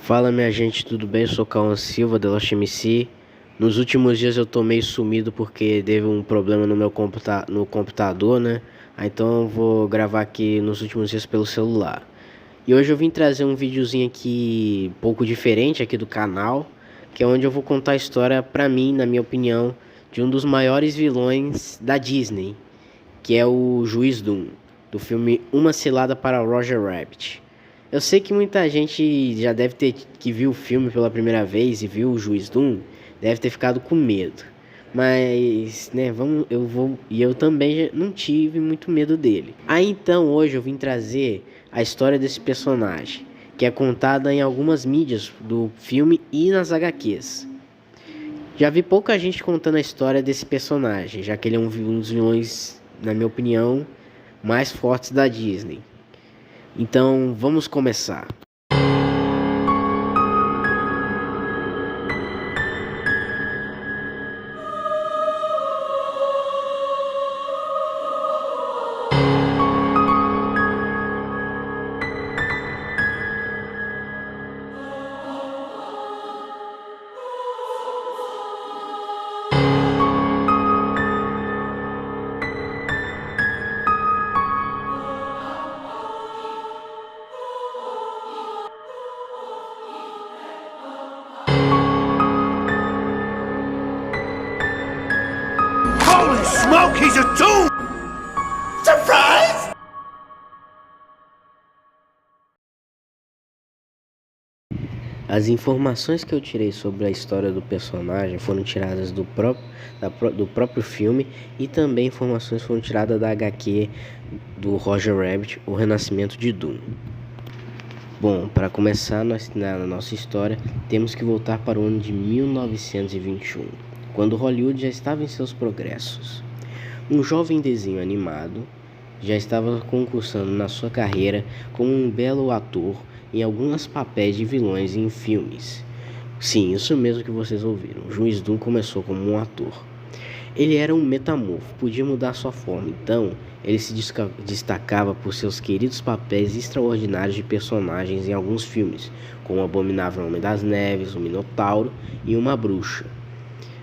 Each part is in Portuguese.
Fala minha gente, tudo bem? Eu sou Cauã Silva, da Lost MC. Nos últimos dias eu tô meio sumido porque teve um problema no meu no computador, né? Então eu vou gravar aqui nos últimos dias pelo celular. E hoje eu vim trazer um videozinho aqui um pouco diferente aqui do canal, que é onde eu vou contar a história, pra mim, na minha opinião, de um dos maiores vilões da Disney, que é o Juiz Doom, do filme Uma Cilada para Roger Rabbit. Eu sei que muita gente já deve ter que viu o filme pela primeira vez e viu o Juiz Doom, deve ter ficado com medo. Mas, né, eu também não tive muito medo dele. Aí então, hoje eu vim trazer a história desse personagem, que é contada em algumas mídias do filme e nas HQs. Já vi pouca gente contando a história desse personagem, já que ele é um dos vilões, na minha opinião, mais fortes da Disney. Então, vamos começar. Holy smoke, he's a Doom! Surprise! As informações que eu tirei sobre a história do personagem foram tiradas do próprio filme, e também informações foram tiradas da HQ do Roger Rabbit, O Renascimento de Doom. Bom, para começar na nossa história, temos que voltar para o ano de 1921, quando Hollywood já estava em seus progressos. Um jovem desenho animado já estava concursando na sua carreira como um belo ator em alguns papéis de vilões em filmes. Sim, isso mesmo que vocês ouviram. O Juiz Doom começou como um ator. Ele era um metamorfo, podia mudar sua forma, então ele se destacava por seus queridos papéis extraordinários de personagens em alguns filmes, como o Abominável Homem das Neves, o Minotauro e uma bruxa.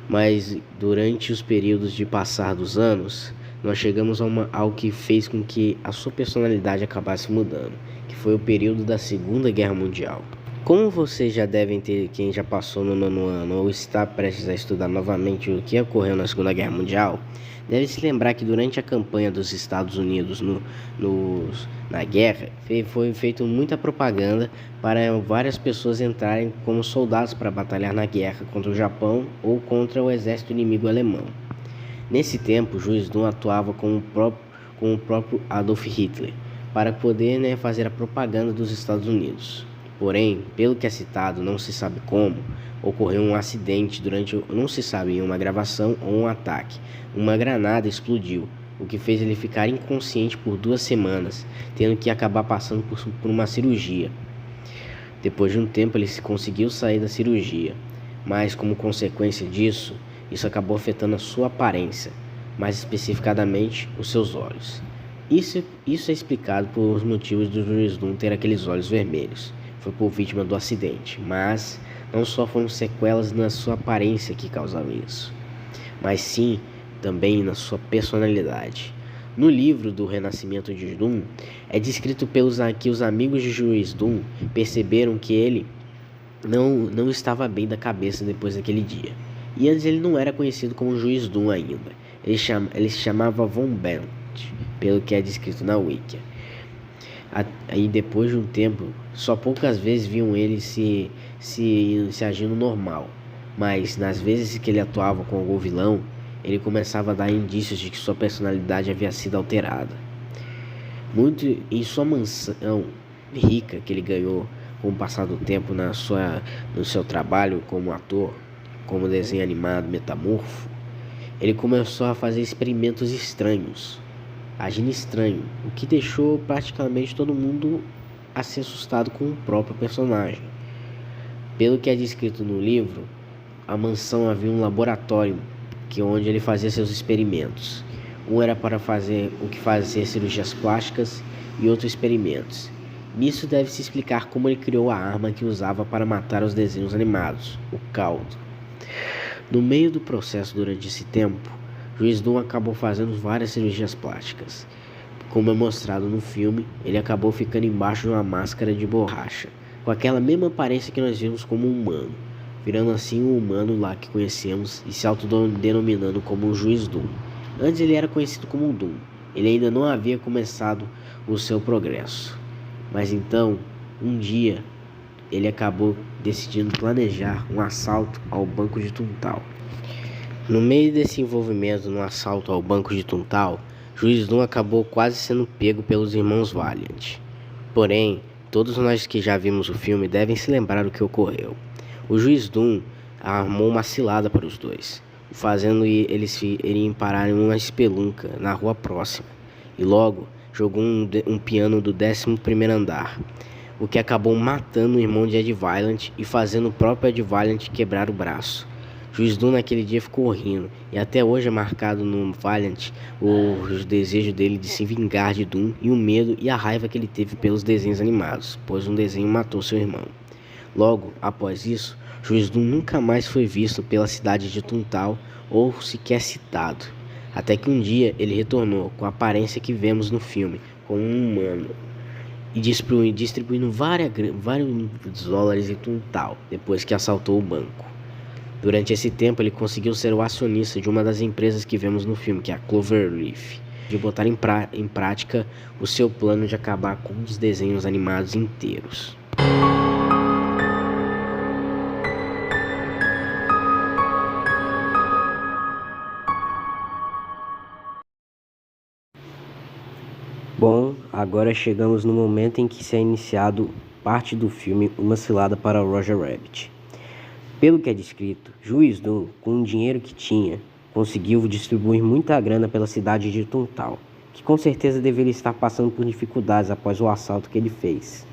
Mas durante os períodos de passar dos anos, nós chegamos ao que fez com que a sua personalidade acabasse mudando, que foi o período da Segunda Guerra Mundial. Como vocês já devem ter, quem já passou no nono ano ou está prestes a estudar novamente o que ocorreu na Segunda Guerra Mundial, deve se lembrar que durante a campanha dos Estados Unidos na guerra, foi feita muita propaganda para várias pessoas entrarem como soldados para batalhar na guerra contra o Japão ou contra o exército inimigo alemão. Nesse tempo, o Juiz Doom atuava com o próprio Adolf Hitler, para poder fazer a propaganda dos Estados Unidos. Porém, pelo que é citado, não se sabe como, ocorreu um acidente não se sabe em uma gravação ou um ataque. Uma granada explodiu, o que fez ele ficar inconsciente por 2 semanas, tendo que acabar passando por uma cirurgia. Depois de um tempo, ele conseguiu sair da cirurgia, mas como consequência disso, isso acabou afetando a sua aparência, mais especificadamente os seus olhos. Isso é explicado por os motivos do Juiz Doom ter aqueles olhos vermelhos. Foi por vítima do acidente, mas não só foram sequelas na sua aparência que causaram isso, mas sim também na sua personalidade. No livro do Renascimento de Doom, é descrito que os amigos de Juiz Doom perceberam que ele não estava bem da cabeça depois daquele dia. E antes ele não era conhecido como Juiz Doom ainda. Ele se chamava Von Bent, pelo que é descrito na Wiki. Aí depois de um tempo, só poucas vezes viam ele se agindo normal. Mas nas vezes que ele atuava com algum vilão, ele começava a dar indícios de que sua personalidade havia sido alterada. Muito em sua mansão rica que ele ganhou com o passar do tempo no seu trabalho como ator, como desenho animado metamorfo, ele começou a fazer experimentos estranhos, agindo estranho, o que deixou praticamente todo mundo a ser assustado com o próprio personagem. Pelo que é descrito no livro, a mansão havia um laboratório onde ele fazia seus experimentos. Um era para fazer cirurgias plásticas e outros experimentos. Nisso deve-se explicar como ele criou a arma que usava para matar os desenhos animados, o caldo. No meio do processo durante esse tempo, Juiz Doom acabou fazendo várias cirurgias plásticas. Como é mostrado no filme, ele acabou ficando embaixo de uma máscara de borracha, com aquela mesma aparência que nós vimos como humano, virando assim o humano lá que conhecemos e se autodenominando como o Juiz Doom. Antes ele era conhecido como Doom, ele ainda não havia começado o seu progresso. Mas então, um dia, ele acabou decidindo planejar um assalto ao Banco de Tuntal. No meio desse envolvimento no assalto ao Banco de Tuntal, Juiz Doom acabou quase sendo pego pelos irmãos Valiant. Porém, todos nós que já vimos o filme devem se lembrar do que ocorreu. O Juiz Doom armou uma cilada para os dois, fazendo eles irem parar em uma espelunca na rua próxima, e logo jogou um piano do 11º andar, o que acabou matando o irmão de Ed Valiant e fazendo o próprio Ed Valiant quebrar o braço. Juiz Doom naquele dia ficou rindo, e até hoje é marcado no Valiant o desejo dele de se vingar de Doom e o medo e a raiva que ele teve pelos desenhos animados, pois um desenho matou seu irmão. Logo após isso, Juiz Doom nunca mais foi visto pela cidade de Tuntal ou sequer citado, até que um dia ele retornou com a aparência que vemos no filme, como um humano, e distribuindo vários dólares em Tuntal, depois que assaltou o banco. Durante esse tempo, ele conseguiu ser o acionista de uma das empresas que vemos no filme, que é a Cloverleaf, de botar em prática o seu plano de acabar com os desenhos animados inteiros. Bom, agora chegamos no momento em que se é iniciado parte do filme Uma Cilada para Roger Rabbit. Pelo que é descrito, Juiz Doom, com o dinheiro que tinha, conseguiu distribuir muita grana pela cidade de Tuntal, que com certeza deveria estar passando por dificuldades após o assalto que ele fez.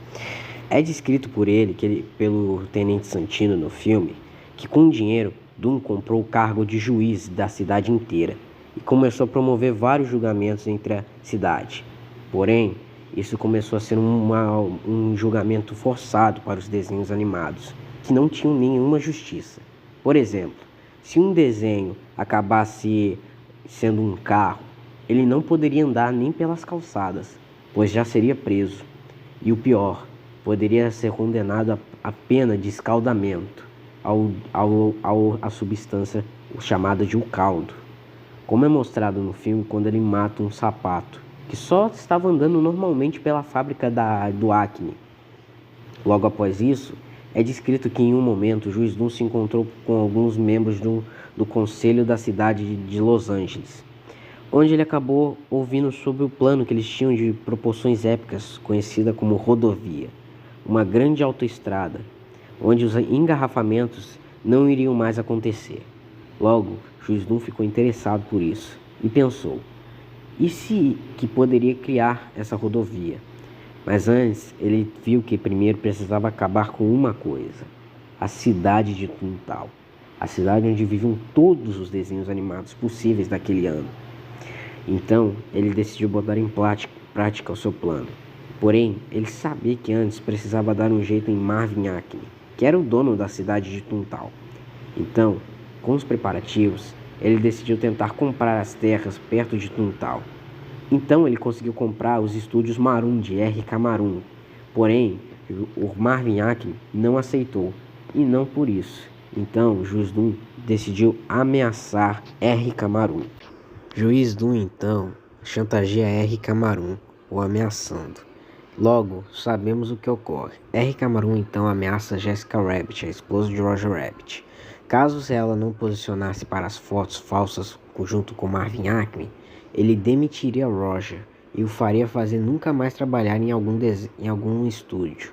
É descrito por ele, pelo Tenente Santino no filme, que com o dinheiro, Doom comprou o cargo de juiz da cidade inteira e começou a promover vários julgamentos entre a cidade. Porém, isso começou a ser um julgamento forçado para os desenhos animados, que não tinham nenhuma justiça. Por exemplo, se um desenho acabasse sendo um carro, ele não poderia andar nem pelas calçadas, pois já seria preso. E o pior, poderia ser condenado à pena de escaldamento à substância chamada de um caldo, como é mostrado no filme quando ele mata um sapato, que só estava andando normalmente pela fábrica do Acme. Logo após isso, é descrito que em um momento o Juiz Doom se encontrou com alguns membros do conselho da cidade de Los Angeles, onde ele acabou ouvindo sobre o plano que eles tinham de proporções épicas, conhecida como rodovia, uma grande autoestrada, onde os engarrafamentos não iriam mais acontecer. Logo, Juiz Doom ficou interessado por isso e pensou, e se que poderia criar essa rodovia? Mas antes, ele viu que primeiro precisava acabar com uma coisa: a cidade de Tuntal, a cidade onde viviam todos os desenhos animados possíveis daquele ano. Então, ele decidiu botar em prática o seu plano. Porém, ele sabia que antes precisava dar um jeito em Marvin Acme, que era o dono da cidade de Tuntal. Então, com os preparativos, ele decidiu tentar comprar as terras perto de Tuntal. Então ele conseguiu comprar os estúdios Maroon de R.K. Maroon. Porém, o Marvin Acme não aceitou, e não por isso. Então, Juiz Doom decidiu ameaçar R.K. Maroon. Juiz Doom, então, chantageia R.K. Maroon, o ameaçando. Logo, sabemos o que ocorre. R.K. Maroon, então, ameaça Jessica Rabbit, a esposa de Roger Rabbit. Caso ela não posicionasse para as fotos falsas junto com Marvin Acme, ele demitiria Roger e o faria fazer nunca mais trabalhar em algum estúdio.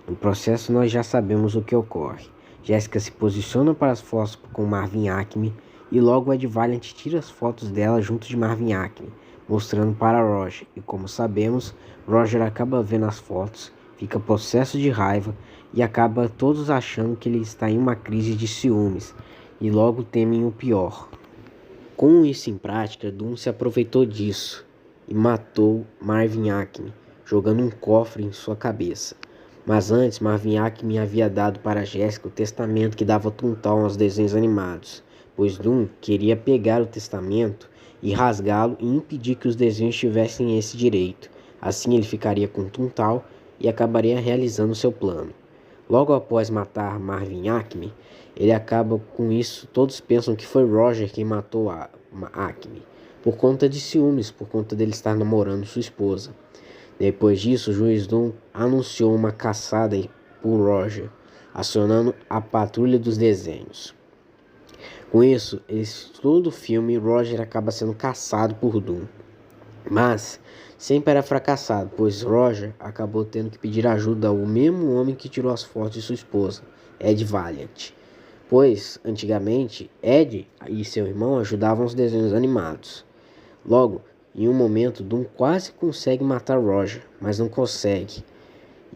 No processo, nós já sabemos o que ocorre. Jessica se posiciona para as fotos com Marvin Acme e logo Ed Valiant tira as fotos dela junto de Marvin Acme, mostrando para Roger. E como sabemos, Roger acaba vendo as fotos, fica possesso de raiva e acaba todos achando que ele está em uma crise de ciúmes e logo temem o pior. Com isso em prática, Doom se aproveitou disso e matou Marvin Acme, jogando um cofre em sua cabeça. Mas antes, Marvin Acme havia dado para Jessica o testamento que dava Toontown aos desenhos animados, pois Doom queria pegar o testamento e rasgá-lo e impedir que os desenhos tivessem esse direito. Assim ele ficaria com Toontown e acabaria realizando seu plano. Logo após matar Marvin Acme, ele acaba com isso. Todos pensam que foi Roger quem matou Acme, por conta de ciúmes, por conta dele estar namorando sua esposa. Depois disso, o juiz Doom anunciou uma caçada por Roger, acionando a patrulha dos desenhos. Com isso, todo o filme, Roger acaba sendo caçado por Doom. Mas sempre era fracassado, pois Roger acabou tendo que pedir ajuda ao mesmo homem que tirou as fotos de sua esposa, Ed Valiant. Pois, antigamente, Ed e seu irmão ajudavam os desenhos animados. Logo, em um momento, Doom quase consegue matar Roger, mas não consegue.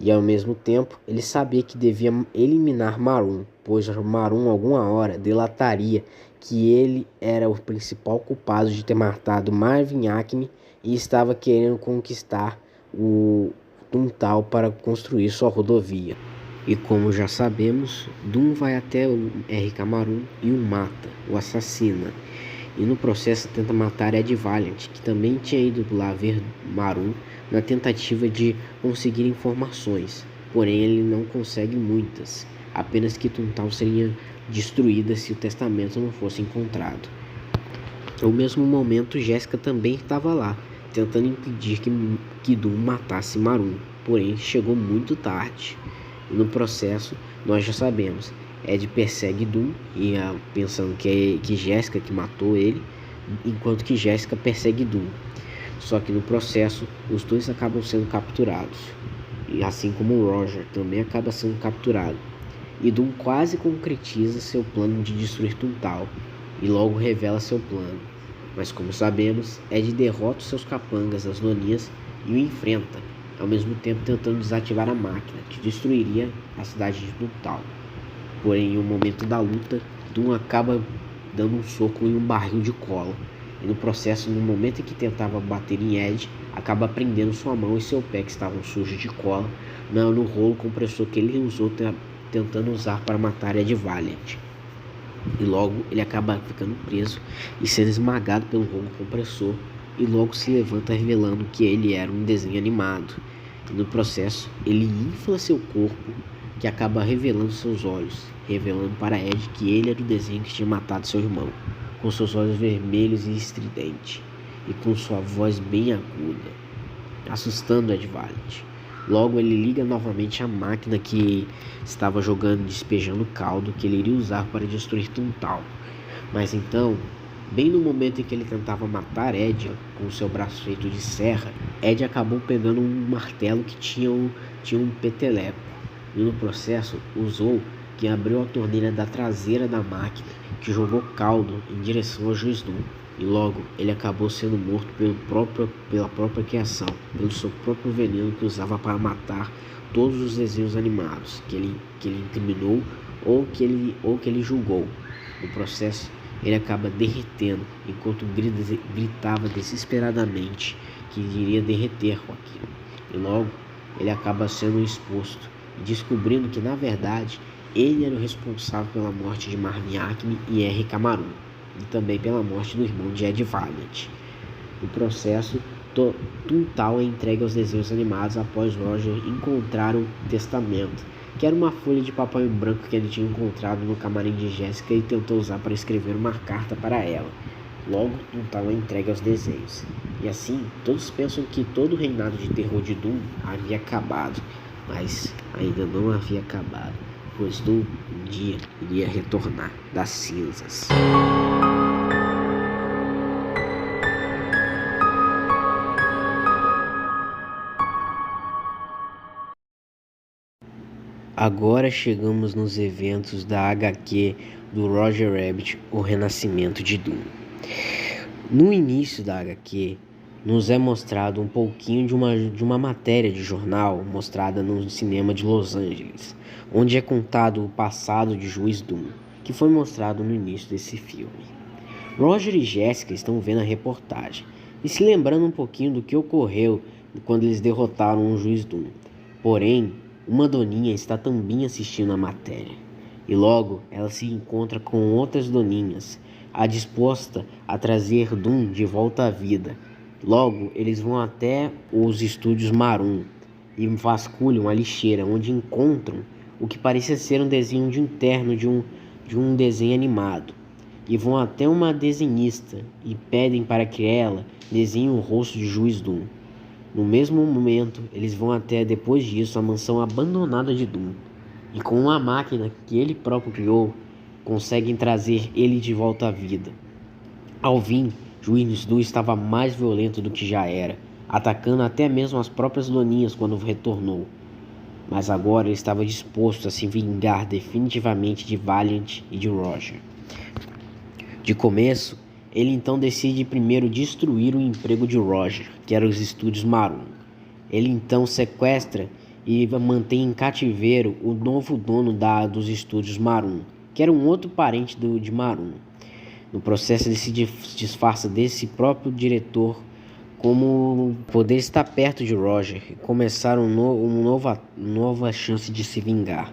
E ao mesmo tempo, ele sabia que devia eliminar Maroon, pois Maroon alguma hora delataria que ele era o principal culpado de ter matado Marvin Acme e estava querendo conquistar o Toontown para construir sua rodovia. E como já sabemos, Doom vai até o R.K. Maroon e o mata, o assassina. E no processo tenta matar Ed Valiant, que também tinha ido lá ver Maroon na tentativa de conseguir informações. Porém ele não consegue muitas, apenas que Toontown seria destruída se o testamento não fosse encontrado. Ao mesmo momento, Jessica também estava lá, tentando impedir que Doom matasse Maroon, porém chegou muito tarde. E no processo, nós já sabemos, Ed persegue Doom, pensando que Jessica que matou ele, enquanto que Jessica persegue Doom. Só que no processo, os dois acabam sendo capturados, e assim como o Roger também acaba sendo capturado. E Doom quase concretiza seu plano de destruir Toontown, e logo revela seu plano. Mas como sabemos, Ed derrota os seus capangas, as Noninhas, e o enfrenta, ao mesmo tempo tentando desativar a máquina, que destruiria a cidade de Toontown. Porém, em um momento da luta, Doom acaba dando um soco em um barril de cola. E no processo, no momento em que tentava bater em Ed, acaba prendendo sua mão e seu pé, que estavam sujos de cola, no rolo compressor que ele usou tentando usar para matar Ed Valiant. E logo ele acaba ficando preso e sendo esmagado pelo rolo compressor, e logo se levanta revelando que ele era um desenho animado. E no processo, ele infla seu corpo, que acaba revelando seus olhos, revelando para Ed que ele era o desenho que tinha matado seu irmão, com seus olhos vermelhos e estridentes, e com sua voz bem aguda, assustando Ed Valiant. Logo ele liga novamente a máquina que estava despejando caldo que ele iria usar para destruir Toontown. Mas então, bem no momento em que ele tentava matar Ed com seu braço feito de serra, Ed acabou pegando um martelo que tinha um peteleco. E no processo usou que abriu a torneira da traseira da máquina, que jogou caldo em direção ao juiz Doom. E logo ele acabou sendo morto pela própria criação, pelo seu próprio veneno que usava para matar todos os desenhos animados que ele incriminou ou que ele julgou. No processo ele acaba derretendo, enquanto gritava desesperadamente que iria derreter com aquilo. E logo ele acaba sendo exposto, descobrindo que na verdade ele era o responsável pela morte de Marvin Acme e R.K. Maroon, e também pela morte do irmão de Ed Valiant. No processo, Toontown é entregue aos desenhos animados após Roger encontrar o testamento, que era uma folha de papel em branco que ele tinha encontrado no camarim de Jessica e tentou usar para escrever uma carta para ela. Logo, Toontown é entregue aos desenhos. E assim, todos pensam que todo o reinado de terror de Doom havia acabado, mas ainda não havia acabado, pois Doom um dia iria retornar das cinzas. Agora chegamos nos eventos da HQ do Roger Rabbit, O Renascimento de Doom. No início da HQ, nos é mostrado um pouquinho de uma matéria de jornal mostrada no cinema de Los Angeles, onde é contado o passado de Juiz Doom, que foi mostrado no início desse filme. Roger e Jessica estão vendo a reportagem e se lembrando um pouquinho do que ocorreu quando eles derrotaram o Juiz Doom. Porém, uma doninha está também assistindo a matéria. E logo ela se encontra com outras doninhas, disposta a trazer Doom de volta à vida. Logo, eles vão até os estúdios Maroon e vasculham a lixeira, onde encontram o que parecia ser um desenho de um terno de um desenho animado. E vão até uma desenhista e pedem para que ela desenhe o rosto de Juiz Doom. No mesmo momento, eles vão até, depois disso, a mansão abandonada de Doom. E com uma máquina que ele próprio criou, conseguem trazer ele de volta à vida. Ao fim, Juiz Doom estava mais violento do que já era, atacando até mesmo as próprias doninhas quando retornou. Mas agora ele estava disposto a se vingar definitivamente de Valiant e de Roger. De começo, ele então decide primeiro destruir o emprego de Roger, que era os estúdios Maroon. Ele então sequestra e mantém em cativeiro o novo dono dos estúdios Maroon, que era um outro parente de Maroon. No processo ele se disfarça desse próprio diretor como poder estar perto de Roger e começar uma nova chance de se vingar.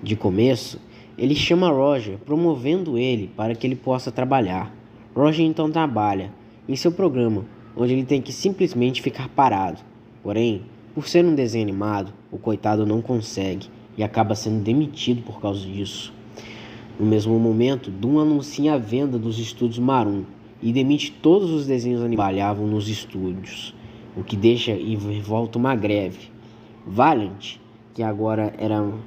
De começo, ele chama Roger, promovendo ele para que ele possa trabalhar. Roger então trabalha em seu programa, onde ele tem que simplesmente ficar parado. Porém, por ser um desenho animado, o coitado não consegue e acaba sendo demitido por causa disso. No mesmo momento, Doom anuncia a venda dos estúdios Maroon e demite todos os desenhos animados que trabalhavam nos estúdios, o que deixa e volta uma greve. Valiant, que agora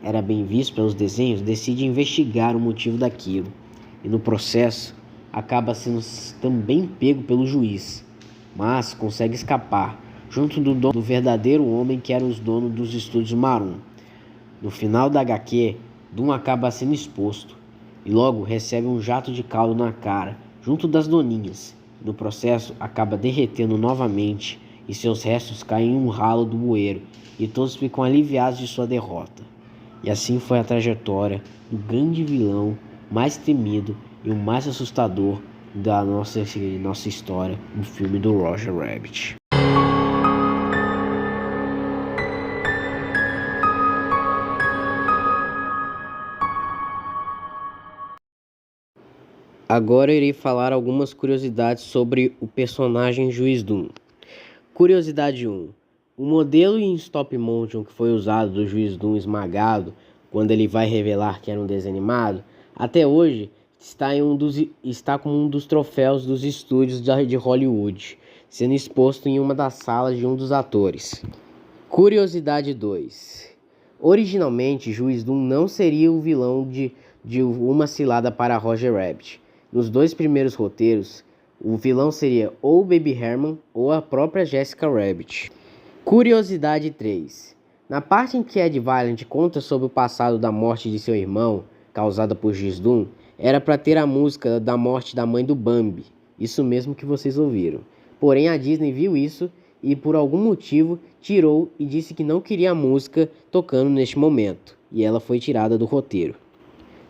era bem visto pelos desenhos, decide investigar o motivo daquilo e no processo acaba sendo também pego pelo juiz, mas consegue escapar, junto do verdadeiro homem que era os donos dos estúdios Maroon. No final da HQ, Doom acaba sendo exposto e logo recebe um jato de caldo na cara, junto das doninhas. No processo, acaba derretendo novamente e seus restos caem em um ralo do bueiro e todos ficam aliviados de sua derrota. E assim foi a trajetória do grande vilão mais temido e o mais assustador da nossa história, o filme do Roger Rabbit. Agora eu irei falar algumas curiosidades sobre o personagem Juiz Doom. Curiosidade 1. O modelo em stop motion que foi usado do Juiz Doom esmagado, quando ele vai revelar que era um desenho animado, até hoje está como um dos troféus dos estúdios de Hollywood, sendo exposto em uma das salas de um dos atores. Curiosidade 2. Originalmente, Juiz Doom não seria o vilão de Uma Cilada para Roger Rabbit. Nos dois primeiros roteiros, o vilão seria ou Baby Herman ou a própria Jessica Rabbit. Curiosidade 3. Na parte em que Ed Valiant conta sobre o passado da morte de seu irmão, causada por Juiz Doom, era para ter a música da morte da mãe do Bambi. Isso mesmo que vocês ouviram. Porém, a Disney viu isso e por algum motivo tirou e disse que não queria a música tocando neste momento. E ela foi tirada do roteiro.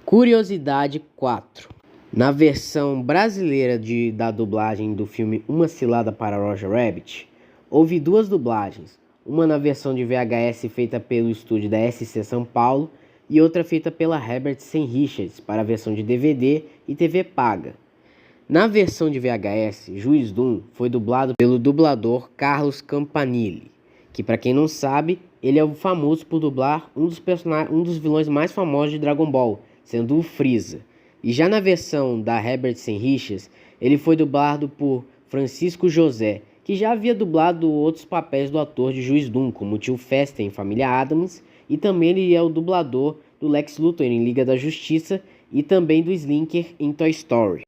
Curiosidade 4. Na versão brasileira da dublagem do filme Uma Cilada para Roger Rabbit, houve duas dublagens, uma na versão de VHS feita pelo estúdio da SC São Paulo e outra feita pela Herbert St. Richards para a versão de DVD e TV paga. Na versão de VHS, Juiz Doom foi dublado pelo dublador Carlos Campanile, que para quem não sabe, ele é famoso por dublar um dos vilões mais famosos de Dragon Ball, sendo o Freeza. E já na versão da Herbert St. Richards, ele foi dublado por Francisco José, que já havia dublado outros papéis do ator de Juiz Doom, como o Tio Fester em Família Addams, e também ele é o dublador do Lex Luthor em Liga da Justiça e também do Slinker em Toy Story.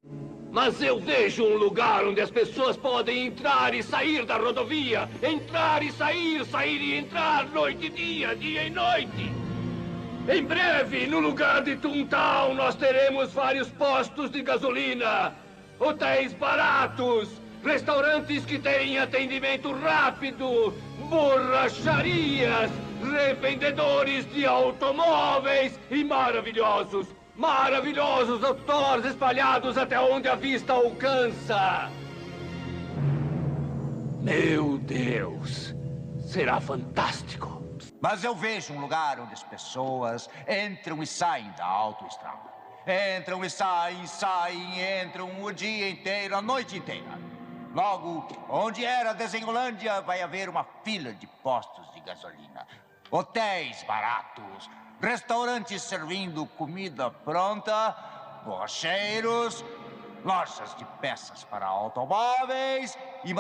Mas eu vejo um lugar onde as pessoas podem entrar e sair da rodovia, entrar e sair, sair e entrar, noite e dia, dia e noite. Em breve, no lugar de Toontown, nós teremos vários postos de gasolina, hotéis baratos, restaurantes que têm atendimento rápido, borracharias, revendedores de automóveis e maravilhosos outdoors espalhados até onde a vista alcança. Meu Deus, será fantástico. Mas eu vejo um lugar onde as pessoas entram e saem da autoestrada. Entram e saem, entram o dia inteiro, a noite inteira. Logo, onde era Desenholândia, vai haver uma fila de postos de gasolina. Hotéis baratos, restaurantes servindo comida pronta, borracheiros, lojas de peças para automóveis e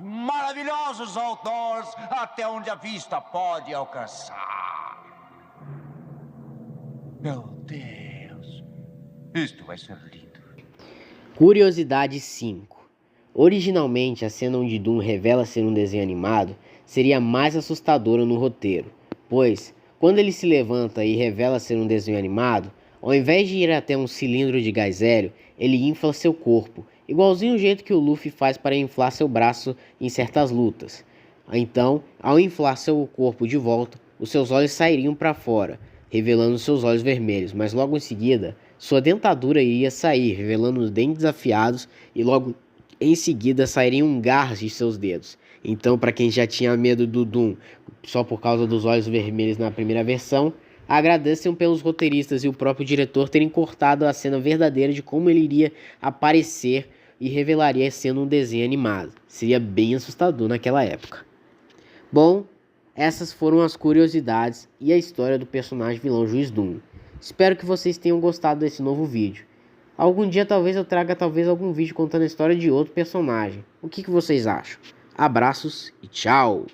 maravilhosos outdoors até onde a vista pode alcançar. Meu Deus, isto vai ser lindo. Curiosidade 5. Originalmente, a cena onde Doom revela ser um desenho animado seria mais assustadora no roteiro, pois, quando ele se levanta e revela ser um desenho animado, ao invés de ir até um cilindro de gás hélio, ele infla seu corpo, igualzinho o jeito que o Luffy faz para inflar seu braço em certas lutas. Então, ao inflar seu corpo de volta, os seus olhos sairiam para fora, revelando seus olhos vermelhos, mas logo em seguida, sua dentadura iria sair, revelando os dentes afiados, e logo em seguida sairiam garras de seus dedos. Então, para quem já tinha medo do Doom só por causa dos olhos vermelhos na primeira versão, agradeçam pelos roteiristas e o próprio diretor terem cortado a cena verdadeira de como ele iria aparecer e revelaria sendo um desenho animado. Seria bem assustador naquela época. Bom, essas foram as curiosidades e a história do personagem vilão Juiz Doom. Espero que vocês tenham gostado desse novo vídeo. Algum dia talvez eu traga algum vídeo contando a história de outro personagem. O que vocês acham? Abraços e tchau!